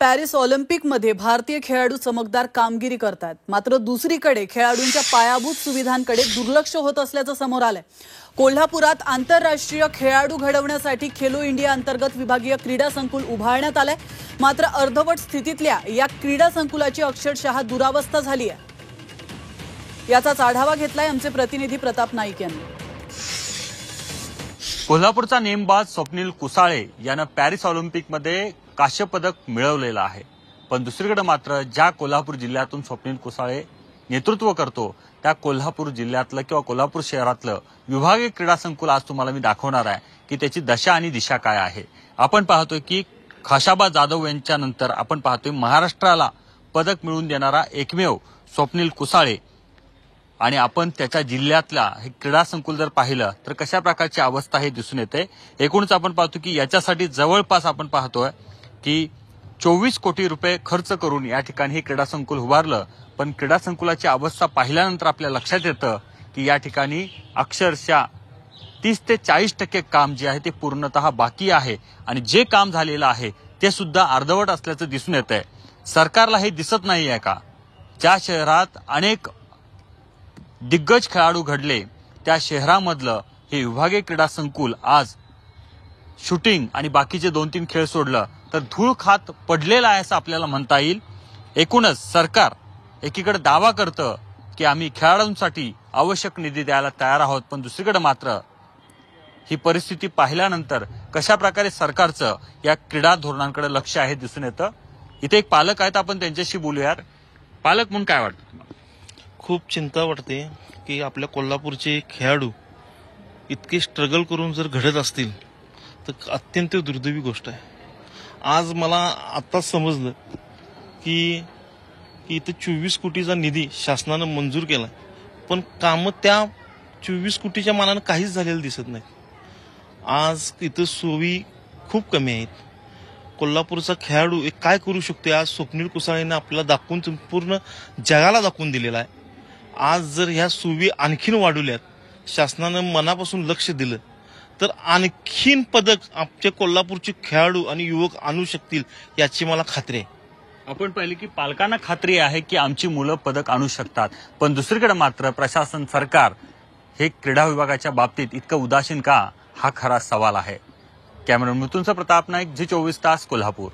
Paris ऑलिम्पिकमध्ये भारतीय खेळाडू चमकदार कामगिरी करतात, मात्र दुसरीकडे खेळाडूंच्या पायाभूत सुविधांकडे दुर्लक्ष होत असल्याचं समोर आलंय। कोल्हापुरात आंतरराष्ट्रीय खेळाडू घडवण्यासाठी खेलो इंडिया अंतर्गत विभागीय क्रीडा संकुल उभारण्यात आलंय, मात्र अर्धवट स्थितीतल्या या क्रीडा संकुलाची अक्षरशः दुरावस्था झाली आहे। याचाच आढावा घेतलाय आमचे प्रतिनिधी प्रताप नाईक यांनी। कोल्हापूरचा नेमबाज स्वप्नील कुसाळे यानं पॅरिस ऑलिम्पिकमध्ये कांस्य पदक मिळवलेलं आहे, पण दुसरीकडे मात्र ज्या कोल्हापूर जिल्ह्यातून स्वप्नील कुसाळे नेतृत्व करतो त्या कोल्हापूर जिल्ह्यातलं किंवा कोल्हापूर शहरातलं विभागीय क्रीडा संकुल आज तुम्हाला मी दाखवणार आहे की त्याची दशा आणि दिशा काय आहे। आपण पाहतोय की खाशाबा जाधव यांच्या नंतर आपण पाहतोय महाराष्ट्राला पदक मिळवून देणारा एकमेव स्वप्नील कुसाळे, आणि आपण त्याच्या जिल्ह्यातला हे क्रीडा संकुल जर पाहिलं तर कशा प्रकारची अवस्था हे दिसून येते। एकूणच आपण पाहतो की याच्यासाठी जवळपास आपण पाहतोय की 24 कोटी रुपये खर्च करून या ठिकाणी हे क्रीडा संकुल उभारलं, पण क्रीडा संकुलाची अवस्था पाहिल्यानंतर आपल्या लक्षात येतं की या ठिकाणी अक्षरशः 30 ते 40% काम जे आहे ते पूर्णतः बाकी आहे, आणि जे काम झालेलं आहे ते सुद्धा अर्धवट असल्याचं दिसून येतंय। सरकारला हे दिसत नाही आहे का? ज्या शहरात अनेक दिग्गज खेळाडू घडले त्या शहरामधलं हे विभागीय क्रीडा संकुल आज शूटिंग आणि बाकीचे 2-3 खेळ सोडलं तर धूळ खात पडलेला आहे असं आपल्याला म्हणता येईल। एकूणच सरकार एकीकडे दावा करतं की आम्ही खेळाडूंसाठी आवश्यक निधी द्यायला तयार आहोत, पण दुसरीकडे मात्र ही परिस्थिती पाहिल्यानंतर कशा प्रकारे सरकारचं या क्रीडा धोरणांकडे लक्ष आहे दिसून येतं। इथे एक पालक आहेत, आपण त्यांच्याशी बोलूया। पालक म्हणून काय वाटतं तुम्हाला? खूप चिंता वाटते की आपल्या कोल्हापूरचे खेळाडू इतके स्ट्रगल करून जर घडत असतील तर अत्यंत दुर्दैवी गोष्ट आहे। आज मला आता समजलं की इथं 24 कोटीचा निधी शासनानं मंजूर केला, पण कामं त्या 24 कोटीच्या मानानं काहीच झालेलं दिसत नाही। आज इथं सोयी खूप कमी आहेत। कोल्हापूरचा खेळाडू एक काय करू शकतो आज स्वप्नील कुसाळेनं आपल्याला दाखवून संपूर्ण जगाला दाखवून दिलेला आहे। आज जर ह्या सुविधा आणखीन वाढवल्यात, शासनानं मनापासून लक्ष दिलं तर आणखीन पदक आमच्या कोल्हापूरचे खेळाडू आणि युवक आणू शकतील याची मला खात्री आहे। आपण पाहिले की पालकांना खात्री आहे की आमची मुलं पदक आणू शकतात, पण दुसरीकडे मात्र प्रशासन सरकार हे क्रीडा विभागाच्या बाबतीत इतकं उदासीन का, हा खरा सवाल आहे। कॅमेरामन मृत्युंजय प्रताप नाईक, झी 24 तास, कोल्हापूर।